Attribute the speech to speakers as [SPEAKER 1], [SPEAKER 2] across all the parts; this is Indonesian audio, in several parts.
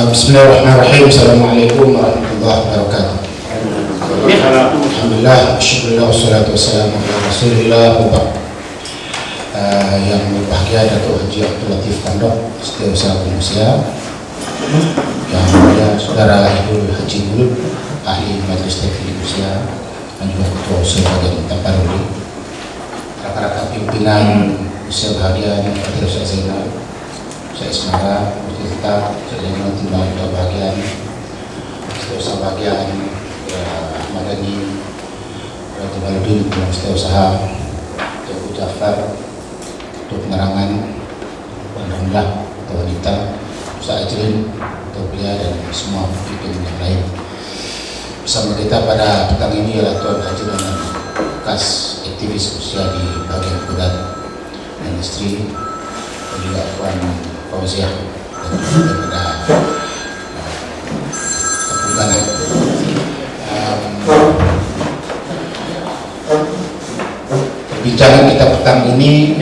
[SPEAKER 1] Bismillahirrahmanirrahim. Assalamualaikum warahmatullahi wabarakatuh. Alhamdulillah, syukurillah, wassalatu wassalamu ala rasulillah. Yang berbahagia Datuk Haji Abdul Latif Kandok, Setiausaha Manusia, yang mulia Saudara Ibu Haji Bulut, Ahli Majlis Teknik Usia, dan juga Ketua Usia Bagian Taparuli, rakan-rakan pimpinan usia bahagia yang hadir, saya Zainal, saya Ismara, Kita, saya Zainal, Timbang Ketua Bagian, Setiausaha Bagian, Ahmad Dhani, Raja Baludin, Setiausaha, Tuan Jafar, untuk penerangan, Alhamdulillah, atau wanita, Ustaz Ajrin, atau pria, dan semua pemimpin yang lain. Bersama kita pada petang ini adalah Tuan Haji dan bekas aktivis usia di bagian kudat dan istri, dan juga Tuan Fauziah, dan juga pada Kepuganan. Perbincangan kita petang ini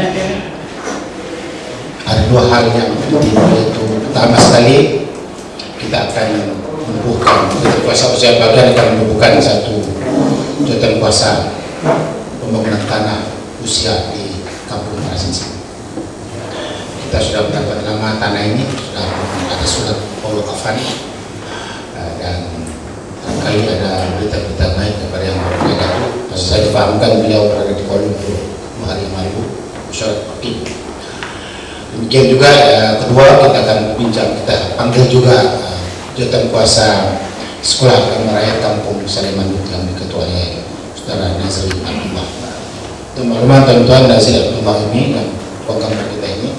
[SPEAKER 1] ada dua hal yang penting, yaitu pertama sekali kita akan menubuhkan, kuasa usia bagian akan menubuhkan satu jawatan kuasa pembangunan tanah usia di Kampung Marasinsin. Kita sudah mendapat nama tanah ini, sudah ada surat Paulo Kafan, dan kali ada berita-berita baik kepada yang berbeda itu. Saya dipahamkan beliau berada di Kuala Lumpur hari yang lalu, syarat pakai. Demikian juga kedua, kita akan bincang, kita panggil juga jawatan kuasa Sekolah Agama Rakyat Kampung Saleman yang diketuai Saudara Nazri Abdullah. Untuk makluman tuan-tuan, Nazri Abdullah ini dan program kita ini,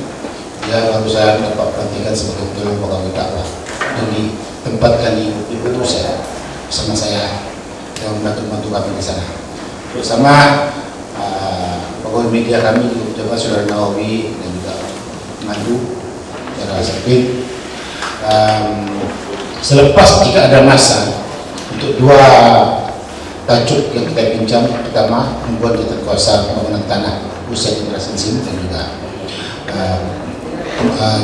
[SPEAKER 1] dia baru saya dapat pelantikan sebagai penolong pegawai dakwah dan ditempatkan di ibu saya bersama saya yang membantu kami di sana. Bersama pegawai media kami juga Saudara Nawawi dan juga Mandu, Saudara Sapin. Selepas jika ada masa untuk dua tajuk yang kita bincang, pertama membuat jawatan kuasa pembangunan tanah usia di Marasinsin dan juga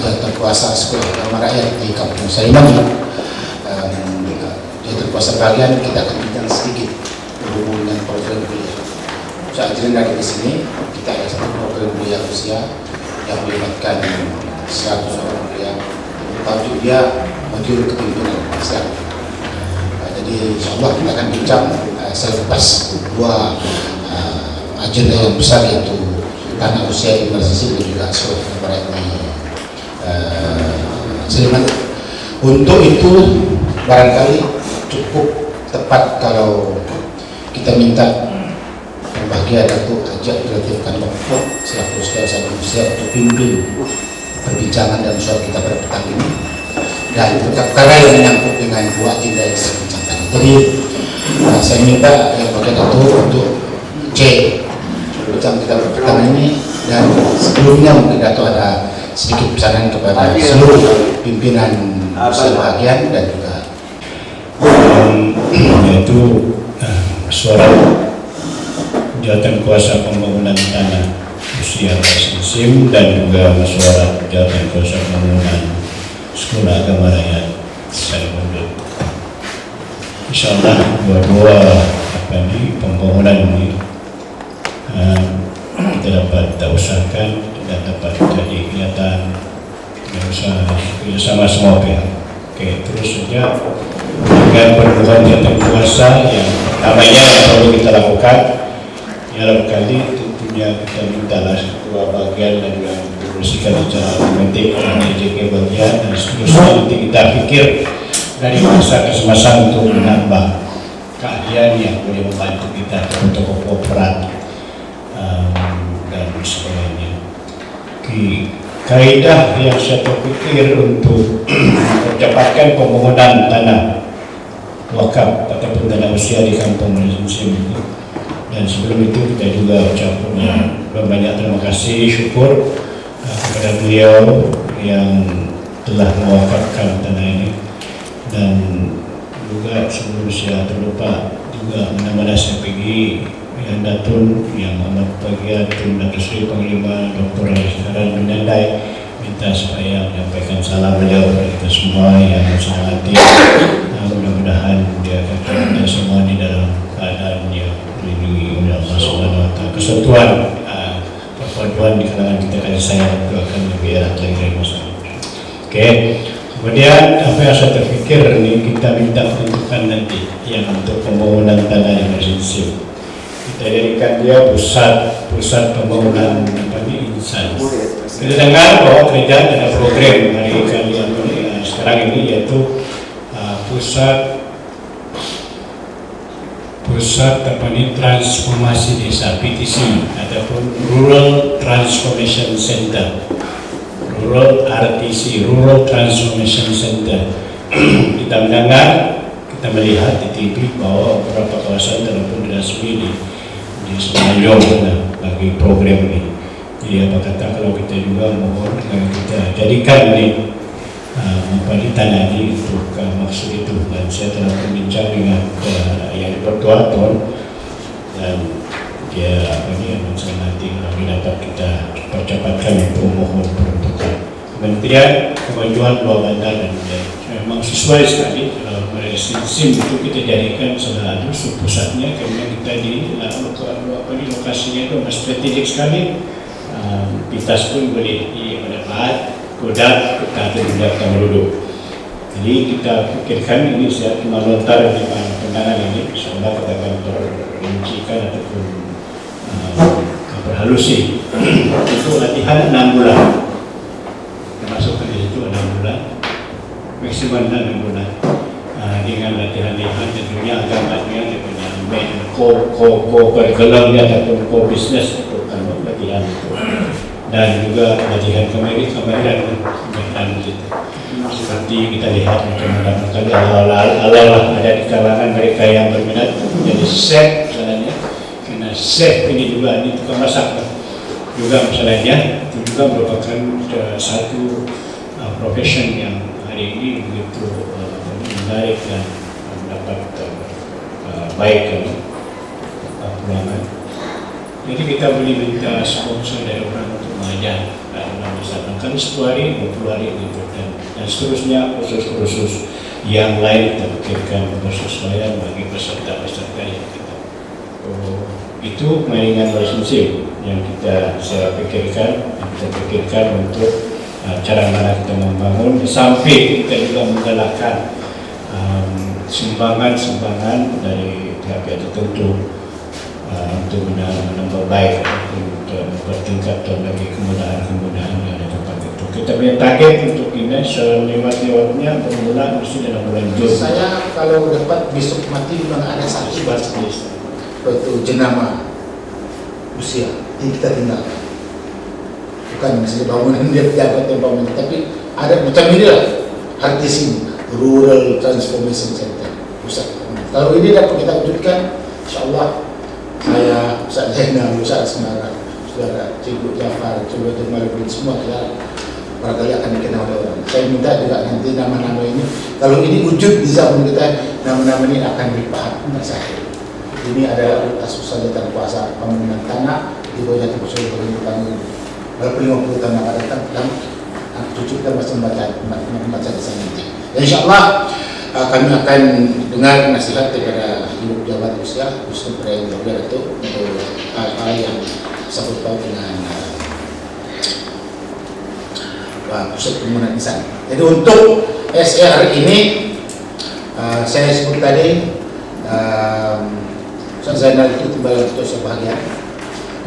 [SPEAKER 1] jawatan kuasa Sekolah Agama Rakyat di Kampung Saleman. Jawatan kuasa bagian kita akan bincang sedikit berhubung dengan program kuliah. Saya Ajrin dari di sini, kita ada satu program kuliah usia yang melibatkan 100 orang kuliah. Tajuk dia modul kepimpinan Islam. Jadi insyaallah kita akan bincang selepas dua agenda yang besar, yaitu tanah usia di Marasinsin dan juga Sekolah Agama Rakyat di Saleman. Untuk itu barangkali cukup tepat kalau kita minta berbahagia Datuk Haji Abdul Latif Kandok selaku Setiausaha Manusia untuk pimpin perbincangan dan soal kita pada petang ini, dan perkara yang menyangkut dengan dua agenda yang saya bincangkan. Jadi saya minta yang bagian Datuk untuk bincang kita pada petang ini, dan sebelumnya mungkin Datuk ada sedikit pesanan kepada seluruh pimpinan usia bagian dan juga
[SPEAKER 2] yaitu suara jawatan kuasa pembangunan tanah usia Marasinsin dan juga mesyuarat jawatan kuasa pembangunan Sekolah Agama Rakyat Saleman. Insyaallah dua-dua pembangunan ini kita dapat usahakan dan dapat jadi kelihatan bersama semua pihak. Oke, terus saja dengan penurunan jawatan kuasa yang pertamanya yang perlu kita lakukan ialah kali tentunya kita mintalah ketua bagian dan juga bersihkan secara otomatik JK bagian dan seterusnya. Nanti kita pikir dari masa ke semasa untuk menambah keahlian yang boleh membantu kita untuk kooperat dan sebagainya. Kaidah yang saya terpikir untuk percepatkan pembangunan tanah wakaf ataupun tanah usia di Kampung Marasinsin itu, dan sebelum itu kita juga ucapkan banyak terima kasih, syukur kepada beliau yang telah mewakafkan tanah ini, dan juga sebelum saya terlupa juga mana-mana saya pergi yang Datun yang amat bahagia Tun Datuk Seri Panglima Dr. Haji Saran Menandai minta supaya menyampaikan salam beliau kepada kita semua yang sangat hati. Mudah-mudahan dia akan semua di dalam keadaan yang dilindungi oleh Allah Subhanahu Wa Taala. Kesatuan, perpaduan di kalangan kita kasih sayang itu akan lebih erat lagi dari masa. Oke. Kemudian apa yang saya terfikir ini kita minta peruntukan nanti yang untuk pembangunan tanah yang resensif. Kita jadikan dia pusat pembangunan insan. Kita dengar bahwa kerajaan ada program hari kalian sekarang ini yaitu pusat transformasi desa PTC ataupun Rural Transformation Center, Rural RTC, Rural Transformation Center. Kita mendengar, kita melihat di TV bahwa beberapa kawasan terlalu dirasmi di Semenanjung bagi program ini. Jadi apa kata kalau kita juga mohon kita jadikan ini tanah ini untuk maksud itu, dan saya telah berbincang dengan yang bertuaton dan dia nanti kami dapat kita percepatkan untuk mohon peruntukan. Kementerian Kemajuan Luar Bandar dan memang sesuai sekali SIM itu kita jadikan salah satu pusatnya karena kita di lokasinya itu strategik sekali. Pitas pun boleh mendapat kodak kita tidak duduk. Jadi kita pikirkan ini saya cuma lontar di pandangan ini, insyaallah kita akan perincikan ataupun perhalusi. Itu latihan 6 bulan. Termasuk di situ 6 bulan, maksimum 6 bulan. Dengan latihan-latihan tentunya agak-agaknya dia punya main curriculum ataupun core business itu kan latihan itu. Dan juga latihan kemahiran itu. Seperti kita lihat macam-macam kali Allah ada di kalangan mereka yang berminat menjadi chef misalnya, karena chef ini juga ini tukang masak juga misalnya, itu juga merupakan satu profession yang hari ini begitu menarik dan mendapat baik pulangan. Jadi kita boleh minta sponsor dari orang untuk mengajar misalkan 10 hari, 20 hari gitu, dan seterusnya kursus-kursus yang lain kita pikirkan bersesuaian bagi peserta-peserta yang kita. Itu kemaringan relationship yang saya pikirkan untuk cara mana kita membangun. Di samping kita juga menggalakkan sumbangan dari pihak-pihak tertentu untuk menambah baik untuk mempertingkatkan lagi kemudahan yang ada tempat itu. Kita punya target untuk ini selewat-lewatnya bermula mesti dalam bulan Juni.
[SPEAKER 1] Saya kalau dapat besok mati memang ada satu itu jenama usia yang kita tinggalkan. Bukan misalnya bangunan dia jabat atau bangunan, tapi ada macam inilah artis ini, Rural Transformation Center pusat. Kalau ini dapat kita wujudkan, insyaallah saya, Ustaz Zainal, Ustaz Semarang, Saudara Cikgu Jafar, Cikgu Jamal bin semua kita barangkali akan dikenal oleh orang. Saya minta juga nanti nama-nama ini, kalau ini wujud di zaman kita, nama-nama ini akan dipahami saya. Ini adalah kasus dan kuasa pembangunan tanah di bawah jatuh usul pemerintahan ini. Walaupun 50 tahun yang akan datang, dan cucu kita masih membaca di sana nanti. Insyaallah kami akan dengar nasihat daripada ibu pejabat usia khusus yang berbeda itu untuk hal-hal yang sangkut paut dengan pusat pembangunan insan. Jadi untuk SR ini saya sebut tadi Ustaz Zainal itu timbal betul sebahagian,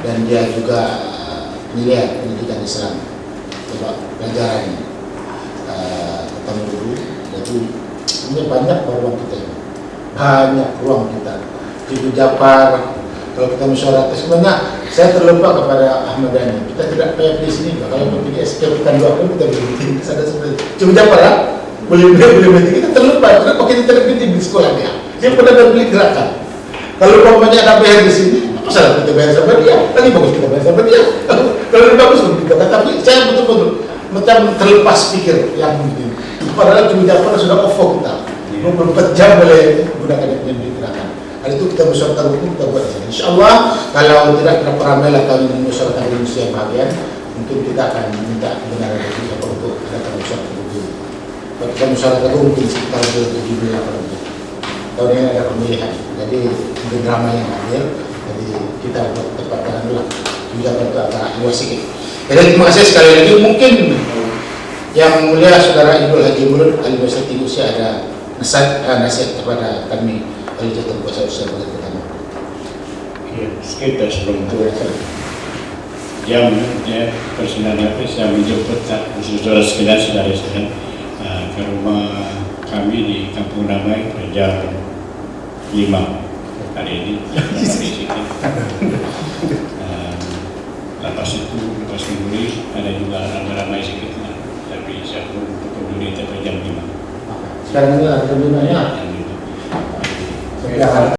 [SPEAKER 1] dan dia juga penilaian pendidikan Islam coba pelajaran tentang dulu. Jadi ini banyak ruang kita ini, banyak ruang kita. Ibu Jafar, kalau kita musyawarah, sebenarnya saya terlupa kepada Ahmad Dhani. Kita tidak payah di sini, kalau mau pilih SK bukan dua pun kita berhenti di sana sebenarnya. Ibu Jafar lah, boleh berhenti. Kita terlupa, kenapa kita terhenti di sekolah dia? Dia pernah berbeli gerakan. Kalau umpamanya ada bayar di sini, apa salah kita bayar sama dia? Lagi bagus kita bayar sama dia. Kalau lebih bagus kita, tapi saya betul-betul macam terlepas pikir yang mungkin. Padahal Ibu Jafar sudah offer kita 24 jam boleh gunakan yang digunakan. Hal itu kita musyawarah hukum kita buat di sini. Insyaallah kalau tidak ramai lah tahun ini musyawarah Indonesia bagian mungkin kita akan minta kebenaran dari siapa untuk ada musyawarah tertutup. Kita musyawarah tertutup mungkin sekitar 7 untuk tahun ini ada pemilihan, jadi ada drama yang hadir, jadi kita tepat dulu juga untuk agak luas sedikit. Jadi terima kasih sekali lagi. Mungkin yang mulia Saudara Ibu Haji Mulud Ali Basri Usia ada nasihat kepada kami oleh Jatuh Kuasa Usaha Bagian Pertama.
[SPEAKER 2] Ya, sekitar sebelum itu jam ya persidangan saya menjemput saudara sekalian saudara-saudara ke rumah kami di Kampung Damai pada jam 5 hari ini. Lepas menulis ada juga ramai-ramai sedikit lah, tapi saya pun peduli sampai jam 5.
[SPEAKER 1] Sekarang ini jam 5 ya.